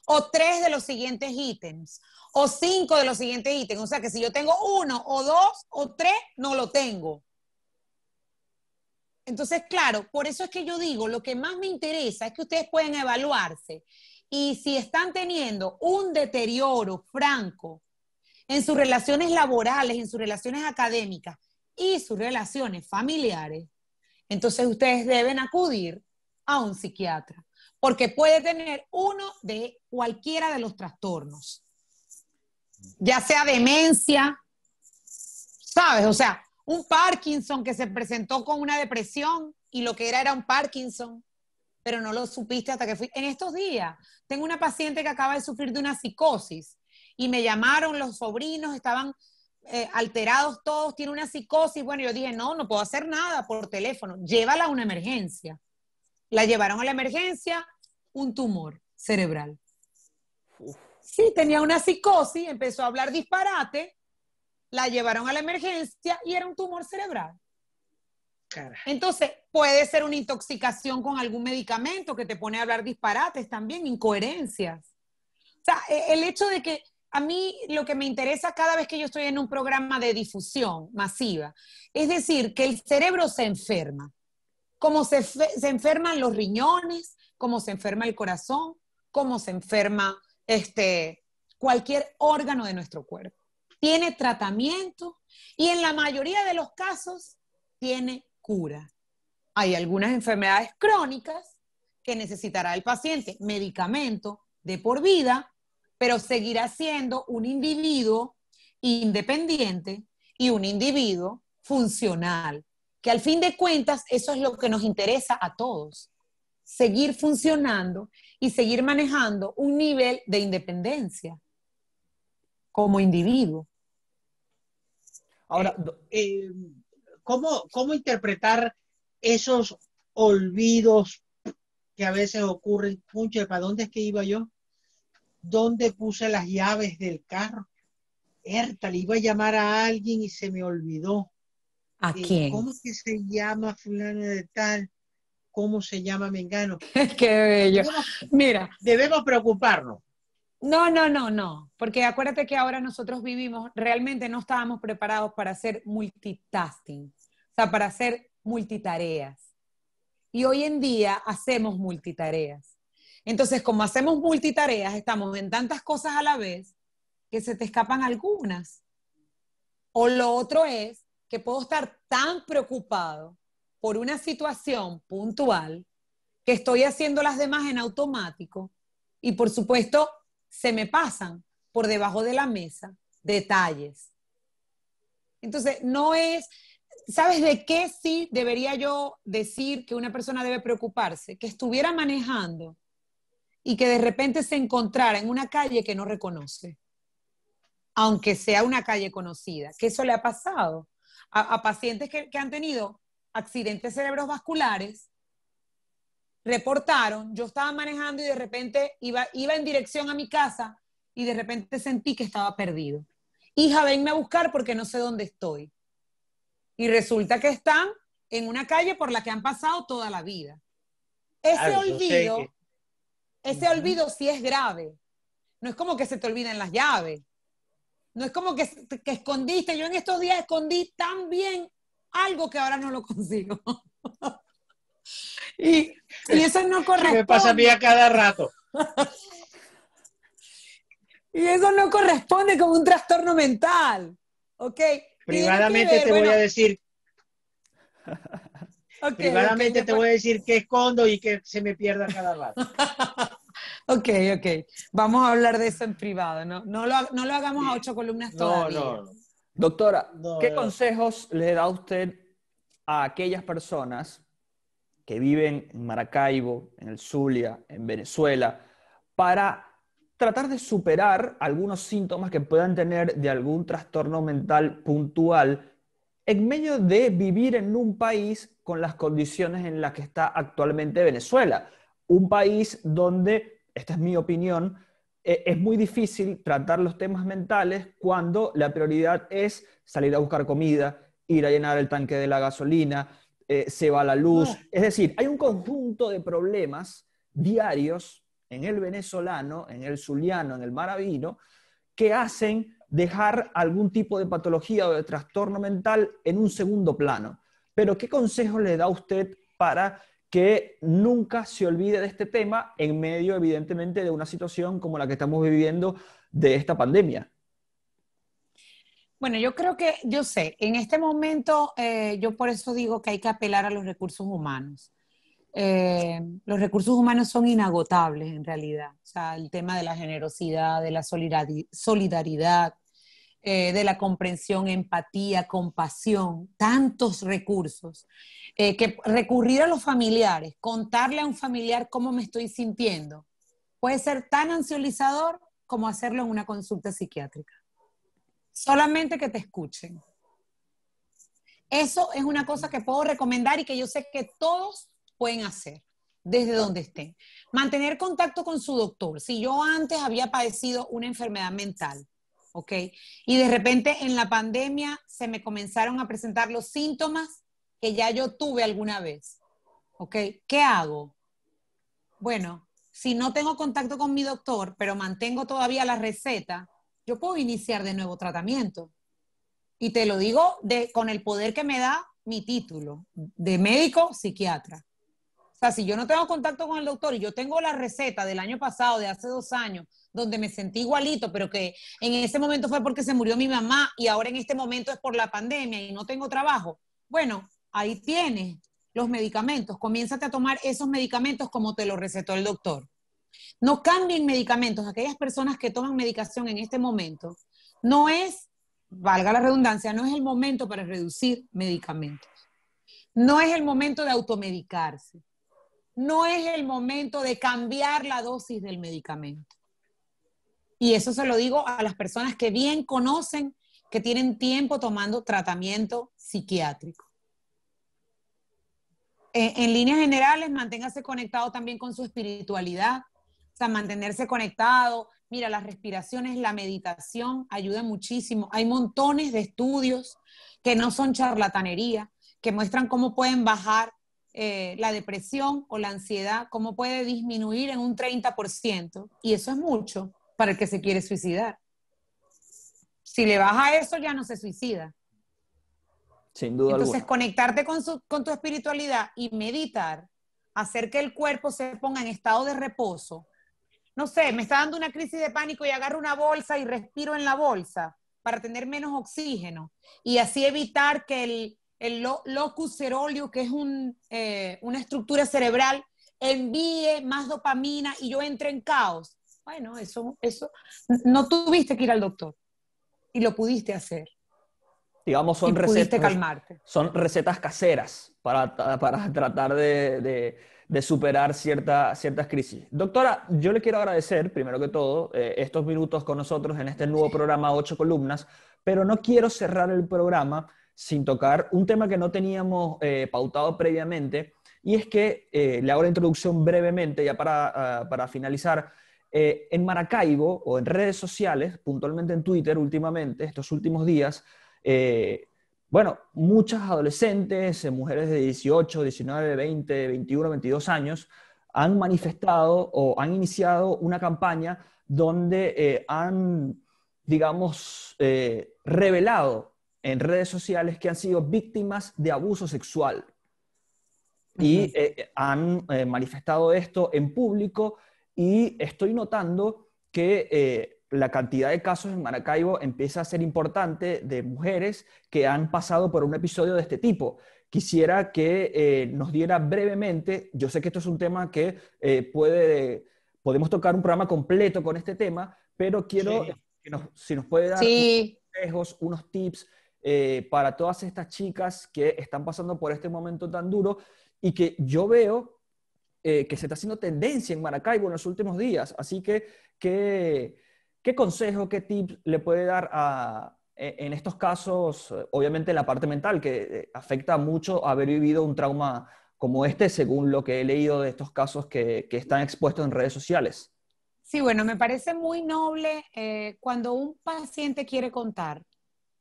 o 3 de los siguientes ítems, o 5 de los siguientes ítems. O sea, que si yo tengo 1 o 2 o 3, no lo tengo. Entonces, claro, por eso es que yo digo, lo que más me interesa es que ustedes pueden evaluarse y si están teniendo un deterioro franco en sus relaciones laborales, en sus relaciones académicas y sus relaciones familiares, entonces ustedes deben acudir a un psiquiatra, porque puede tener uno de cualquiera de los trastornos, ya sea demencia, ¿sabes? O sea, un Parkinson que se presentó con una depresión y lo que era un Parkinson, pero no lo supiste hasta que fui. En estos días, tengo una paciente que acaba de sufrir de una psicosis y me llamaron los sobrinos, estaban alterados todos, tiene una psicosis. Bueno, yo dije, no puedo hacer nada por teléfono, llévala a una emergencia. La llevaron a la emergencia, un tumor cerebral. Sí, tenía una psicosis, empezó a hablar disparate, la llevaron a la emergencia y era un tumor cerebral. Caray. Entonces, puede ser una intoxicación con algún medicamento que te pone a hablar disparates también, incoherencias. O sea, el hecho de que a mí lo que me interesa cada vez que yo estoy en un programa de difusión masiva, es decir, que el cerebro se enferma. Como se enferman los riñones, como se enferma el corazón, como se enferma cualquier órgano de nuestro cuerpo. Tiene tratamiento y en la mayoría de los casos tiene cura. Hay algunas enfermedades crónicas que necesitará el paciente medicamento de por vida, pero seguirá siendo un individuo independiente y un individuo funcional, que al fin de cuentas eso es lo que nos interesa a todos, seguir funcionando y seguir manejando un nivel de independencia como individuo. Ahora, ¿cómo interpretar esos olvidos que a veces ocurren? Pucha, ¿para dónde es que iba yo? ¿Dónde puse las llaves del carro? Le iba a llamar a alguien y se me olvidó. ¿A quién? ¿Cómo es que se llama fulano de tal? ¿Cómo se llama mengano? ¡Qué bello! Debemos preocuparnos. No, porque acuérdate que ahora nosotros realmente no estábamos preparados para hacer multitasking, o sea, para hacer multitareas. Y hoy en día hacemos multitareas. Entonces, como hacemos multitareas, estamos en tantas cosas a la vez que se te escapan algunas. O lo otro es que puedo estar tan preocupado por una situación puntual que estoy haciendo las demás en automático y por supuesto se me pasan por debajo de la mesa detalles. Entonces, no es, ¿sabes de qué sí debería yo decir que una persona debe preocuparse? Que estuviera manejando y que de repente se encontrara en una calle que no reconoce, aunque sea una calle conocida, que eso le ha pasado a pacientes que han tenido accidentes cerebrovasculares, reportaron, yo estaba manejando y de repente iba en dirección a mi casa y de repente sentí que estaba perdido. Hija, venme a buscar porque no sé dónde estoy. Y resulta que están en una calle por la que han pasado toda la vida. Ese olvido sí es grave. No es como que se te olviden las llaves. No es como que escondiste. Yo en estos días escondí tan bien algo que ahora no lo consigo. y eso no corresponde. Me pasa a mí a cada rato. Y eso no corresponde con un trastorno mental. ¿Ok? Privadamente te voy a decir. Privadamente te voy a decir que escondo y que se me pierda cada rato. Ok. Vamos a hablar de eso en privado, ¿no? No lo hagamos a 8 columnas todavía. No. Doctora, ¿qué consejos le da usted a aquellas personas que viven en Maracaibo, en el Zulia, en Venezuela, para tratar de superar algunos síntomas que puedan tener de algún trastorno mental puntual en medio de vivir en un país con las condiciones en las que está actualmente Venezuela? Un país donde, esta es mi opinión, es muy difícil tratar los temas mentales cuando la prioridad es salir a buscar comida, ir a llenar el tanque de la gasolina, se va la luz. Es decir, hay un conjunto de problemas diarios en el venezolano, en el zuliano, en el maravino, que hacen dejar algún tipo de patología o de trastorno mental en un segundo plano. Pero, ¿qué consejo le da usted para que nunca se olvide de este tema en medio, evidentemente, de una situación como la que estamos viviendo de esta pandemia? Bueno, yo sé, en este momento, yo por eso digo que hay que apelar a los recursos humanos. Los recursos humanos son inagotables en realidad. O sea, el tema de la generosidad, de la solidaridad, de la comprensión, empatía, compasión, tantos recursos, que recurrir a los familiares, contarle a un familiar cómo me estoy sintiendo, puede ser tan ansiolizador como hacerlo en una consulta psiquiátrica. Solamente que te escuchen. Eso es una cosa que puedo recomendar y que yo sé que todos pueden hacer desde donde estén. Mantener contacto con su doctor. Si yo antes había padecido una enfermedad mental, ¿ok? Y de repente en la pandemia se me comenzaron a presentar los síntomas que ya yo tuve alguna vez, ¿ok? ¿Qué hago? Bueno, si no tengo contacto con mi doctor, pero mantengo todavía la receta, yo puedo iniciar de nuevo tratamiento. Y te lo digo con el poder que me da mi título de médico psiquiatra. O sea, si yo no tengo contacto con el doctor y yo tengo la receta del año pasado, de hace 2 años, donde me sentí igualito, pero que en ese momento fue porque se murió mi mamá y ahora en este momento es por la pandemia y no tengo trabajo, bueno, ahí tienes los medicamentos. Comiénzate a tomar esos medicamentos como te lo recetó el doctor. No cambien medicamentos. Aquellas personas que toman medicación en este momento, no es, valga la redundancia, no es el momento para reducir medicamentos. No es el momento de automedicarse. No es el momento de cambiar la dosis del medicamento. Y eso se lo digo a las personas que bien conocen, que tienen tiempo tomando tratamiento psiquiátrico. En líneas generales, manténgase conectado también con su espiritualidad. O sea, mantenerse conectado. Mira, las respiraciones, la meditación ayuda muchísimo. Hay montones de estudios que no son charlatanería, que muestran cómo pueden bajar la depresión o la ansiedad, cómo puede disminuir en un 30%. Y eso es mucho para el que se quiere suicidar. Si le baja eso, ya no se suicida. Sin duda Entonces, alguna. conectarte con tu espiritualidad y meditar, hacer que el cuerpo se ponga en estado de reposo, no sé, me está dando una crisis de pánico y agarro una bolsa y respiro en la bolsa para tener menos oxígeno y así evitar que el locus coeruleus, que es una estructura cerebral, envíe más dopamina y yo entre en caos. Bueno, eso no tuviste que ir al doctor y lo pudiste hacer. Digamos, y pudiste calmarte. Son recetas caseras para tratar de superar ciertas crisis. Doctora, yo le quiero agradecer, primero que todo, estos minutos con nosotros en este nuevo programa 8 columnas, pero no quiero cerrar el programa sin tocar un tema que no teníamos pautado previamente, y es que le hago la introducción brevemente, ya para finalizar. En Maracaibo, o en redes sociales, puntualmente en Twitter últimamente, estos últimos días, bueno, muchas adolescentes, mujeres de 18, 19, 20, 21, 22 años, han manifestado o han iniciado una campaña donde han, digamos, revelado en redes sociales que han sido víctimas de abuso sexual. Y han manifestado esto en público, y estoy notando que la cantidad de casos en Maracaibo empieza a ser importante, de mujeres que han pasado por un episodio de este tipo. Quisiera que nos diera brevemente, yo sé que esto es un tema que podemos tocar un programa completo con este tema, pero quiero que si nos puede dar unos consejos, unos tips para todas estas chicas que están pasando por este momento tan duro y que yo veo que se está haciendo tendencia en Maracaibo en los últimos días. Así que, ¿qué consejo, qué tips le puede dar en estos casos? Obviamente la parte mental, que afecta mucho haber vivido un trauma como este, según lo que he leído de estos casos que están expuestos en redes sociales. Sí, bueno, me parece muy noble cuando un paciente quiere contar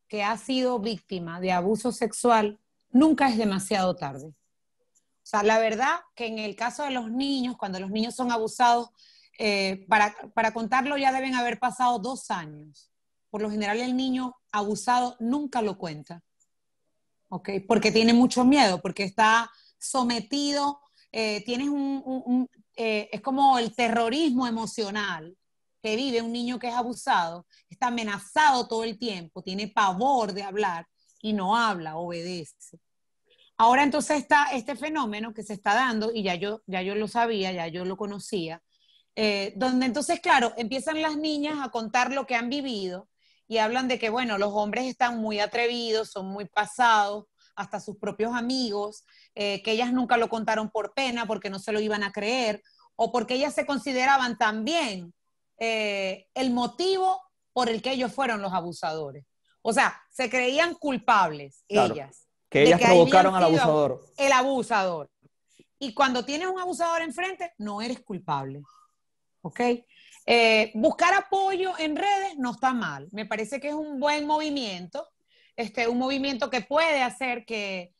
que ha sido víctima de abuso sexual, nunca es demasiado tarde. O sea, la verdad que en el caso de los niños, cuando los niños son abusados, para contarlo ya deben haber pasado 2 años. Por lo general el niño abusado nunca lo cuenta, ¿ok? Porque tiene mucho miedo, porque está sometido, tienes es como el terrorismo emocional que vive un niño que es abusado, está amenazado todo el tiempo, tiene pavor de hablar y no habla, obedece. Ahora entonces está este fenómeno que se está dando, y ya yo lo sabía, ya yo lo conocía, donde entonces, claro, empiezan las niñas a contar lo que han vivido y hablan de que, bueno, los hombres están muy atrevidos, son muy pasados, hasta sus propios amigos, que ellas nunca lo contaron por pena, porque no se lo iban a creer, o porque ellas se consideraban también el motivo por el que ellos fueron los abusadores. O sea, se creían culpables, claro, ellas. Que ellas provocaron al abusador. El abusador. Y cuando tienes un abusador enfrente, no eres culpable. ¿Ok? Buscar apoyo en redes no está mal. Me parece que es un buen movimiento. Un movimiento que puede hacer que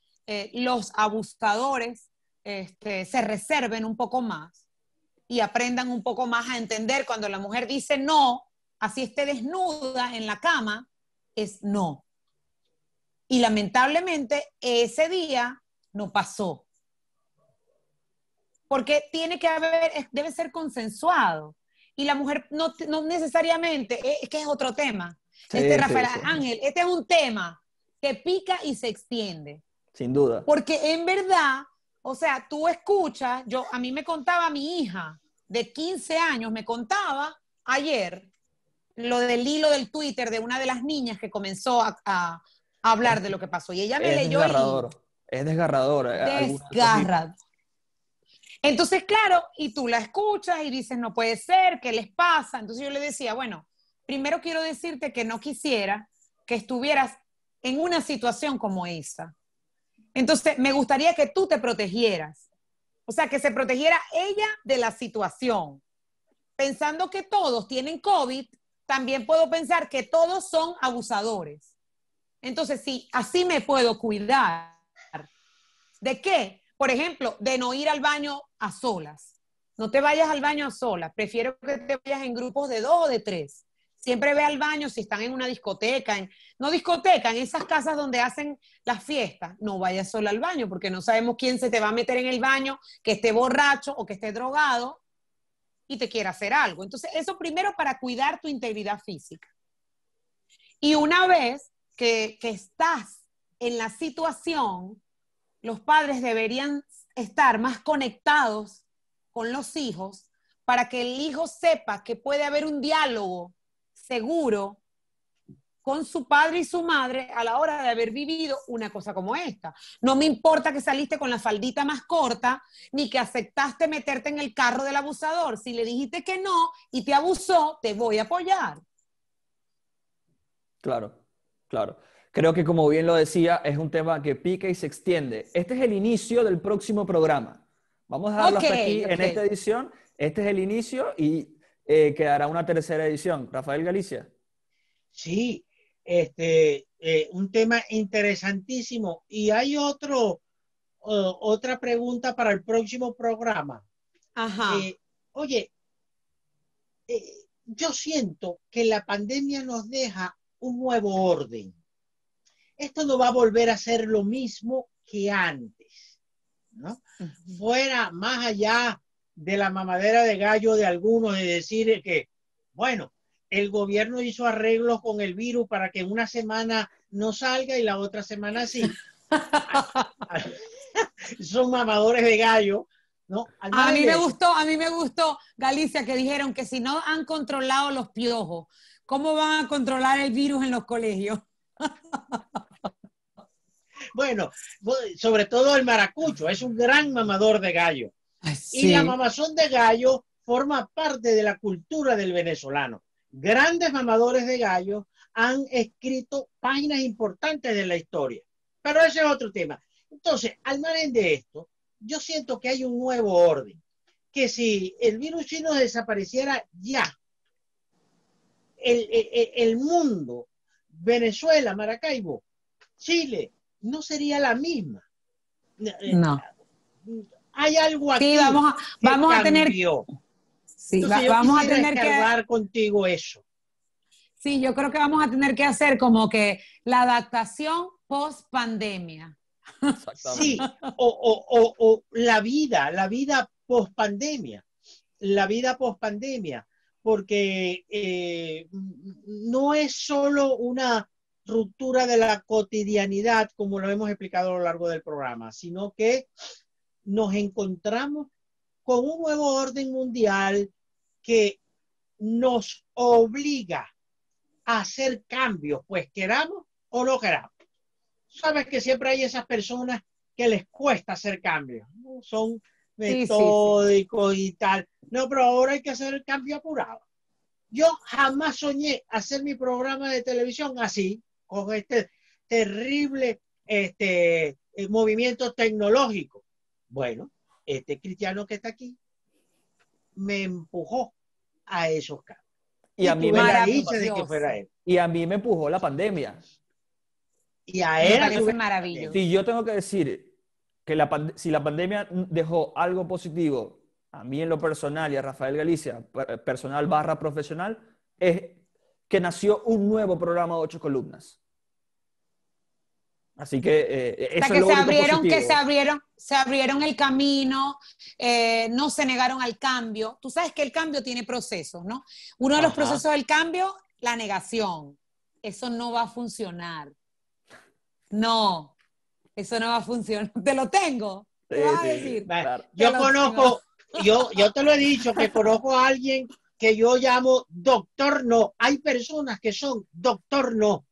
los abusadores se reserven un poco más y aprendan un poco más a entender cuando la mujer dice no, así esté desnuda en la cama, es no. Y lamentablemente ese día no pasó. Porque debe ser consensuado. Y la mujer no necesariamente, es que es otro tema. Rafael Ángel, este es un tema que pica y se extiende. Sin duda. Porque en verdad, o sea, tú escuchas, a mí me contaba mi hija de 15 años, me contaba ayer lo del hilo del Twitter de una de las niñas que comenzó a hablar de lo que pasó. Y ella me leyó desgarrador. Es desgarrador. Desgarrador. Entonces, claro, y tú la escuchas y dices, no puede ser, ¿qué les pasa? Entonces yo le decía, bueno, primero quiero decirte que no quisiera que estuvieras en una situación como esa. Entonces, me gustaría que tú te protegieras. O sea, que se protegiera ella de la situación. Pensando que todos tienen COVID, también puedo pensar que todos son abusadores. Entonces, sí, así me puedo cuidar. ¿De qué? Por ejemplo, de no ir al baño a solas. No te vayas al baño a solas. Prefiero que te vayas en grupos de 2 o de 3. Siempre ve al baño si están en una discoteca. No discoteca, en esas casas donde hacen las fiestas. No vayas sola al baño porque no sabemos quién se te va a meter en el baño, que esté borracho o que esté drogado. y te quiera hacer algo. Entonces, eso primero para cuidar tu integridad física. Y una vez que estás en la situación, los padres deberían estar más conectados con los hijos para que el hijo sepa que puede haber un diálogo seguro con su padre y su madre a la hora de haber vivido una cosa como esta. No me importa que saliste con la faldita más corta, ni que aceptaste meterte en el carro del abusador. Si le dijiste que no y te abusó, te voy a apoyar. Claro, claro. Creo que, como bien lo decía, es un tema que pica y se extiende. Este es el inicio del próximo programa. Vamos a dejarlo hasta aquí en esta edición. Este es el inicio y quedará una tercera edición. Rafael Galicia. Sí, un tema interesantísimo. Y hay otra pregunta para el próximo programa. Ajá. Oye, yo siento que la pandemia nos deja un nuevo orden. Esto no va a volver a ser lo mismo que antes, ¿no? Fuera, más allá de la mamadera de gallo de algunos de decir que, bueno, el gobierno hizo arreglos con el virus para que una semana no salga y la otra semana sí. Son mamadores de gallo, ¿no? A mí me gustó, Galicia, que dijeron que si no han controlado los piojos, ¿cómo van a controlar el virus en los colegios? Bueno, sobre todo el maracucho, es un gran mamador de gallo. Ay, sí. Y la mamazón de gallo forma parte de la cultura del venezolano. Grandes mamadores de gallo han escrito páginas importantes de la historia. Pero ese es otro tema. Entonces, al margen de esto, yo siento que hay un nuevo orden. Que si el virus chino desapareciera ya, el mundo, Venezuela, Maracaibo, Chile, no sería la misma. No. Hay algo aquí. Sí, vamos a tener. Sí, entonces, vamos a tener que hablar contigo eso. Sí, yo creo que vamos a tener que hacer como que la adaptación post pandemia. Sí, o la vida post pandemia. La vida post pandemia. Porque no es solo una ruptura de la cotidianidad, como lo hemos explicado a lo largo del programa, sino que nos encontramos con un nuevo orden mundial que nos obliga a hacer cambios, pues queramos o no queramos. Sabes que siempre hay esas personas que les cuesta hacer cambios, ¿no? Son metódicos y tal. No, pero ahora hay que hacer el cambio apurado. Yo jamás soñé hacer mi programa de televisión así, con este terrible movimiento tecnológico. Bueno, este cristiano que está aquí me empujó a esos cambios. Y a mí la dicha de que fuera él. Y a mí me empujó la pandemia. Y a él me parece maravilloso. Si yo tengo que decir que si la pandemia dejó algo positivo a mí en lo personal y a Rafael Galicia, personal / profesional, es que nació un nuevo programa de 8 columnas. Así que eso es lo único positivo. Se abrieron el camino, no se negaron al cambio. Tú sabes que el cambio tiene procesos, ¿no? Uno de los procesos del cambio, la negación. Eso no va a funcionar. No, eso no va a funcionar. Te lo tengo. ¿Qué vas a decir? Claro. Yo te lo he dicho, que conozco a alguien que yo llamo doctor no. Hay personas que son doctor no,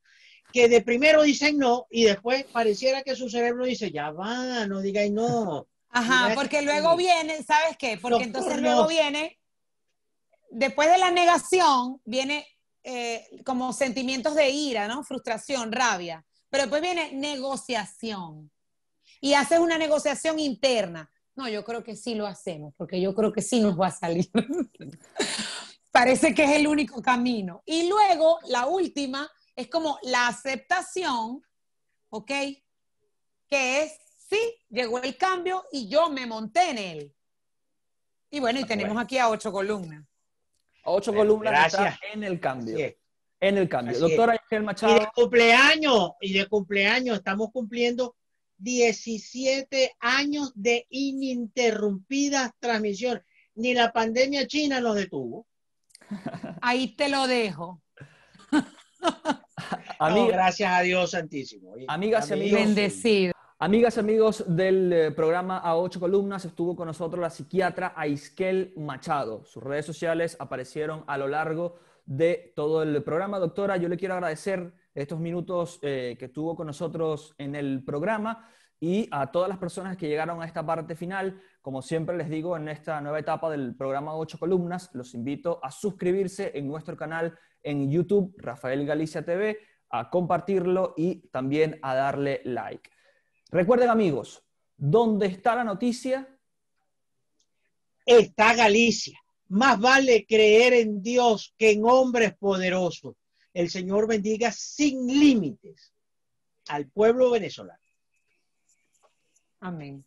que de primero dicen no y después pareciera que su cerebro dice, ya va, no digáis no. Ajá, porque luego viene, ¿sabes qué? Porque entonces luego viene, después de la negación, viene como sentimientos de ira, ¿no? Frustración, rabia. Pero después viene negociación. Y haces una negociación interna. No, yo creo que sí lo hacemos, porque yo creo que sí nos va a salir. Parece que es el único camino. Y luego, la última, es como la aceptación, ¿ok? Que es, sí, llegó el cambio y yo me monté en él. Y bueno, y tenemos aquí a 8 columnas. A 8 columnas está en el cambio. En el cambio. Doctora Ángel Machado. Y de cumpleaños estamos cumpliendo 17 años de ininterrumpidas transmisiones. ni la pandemia china nos detuvo. Ahí te lo dejo. No, gracias a Dios Santísimo. Amigas y amigos, bendecido. Amigas y amigos del programa A 8 Columnas, estuvo con nosotros la psiquiatra Aisquel Machado. Sus redes sociales aparecieron a lo largo de todo el programa. Doctora, yo le quiero agradecer estos minutos que estuvo con nosotros en el programa y a todas las personas que llegaron a esta parte final. Como siempre les digo, en esta nueva etapa del programa 8 Columnas, los invito a suscribirse en nuestro canal en YouTube, Rafael Galicia TV, a compartirlo y también a darle like. Recuerden, amigos, ¿dónde está la noticia? Está Galicia. Más vale creer en Dios que en hombres poderosos. El Señor bendiga sin límites al pueblo venezolano. Amén.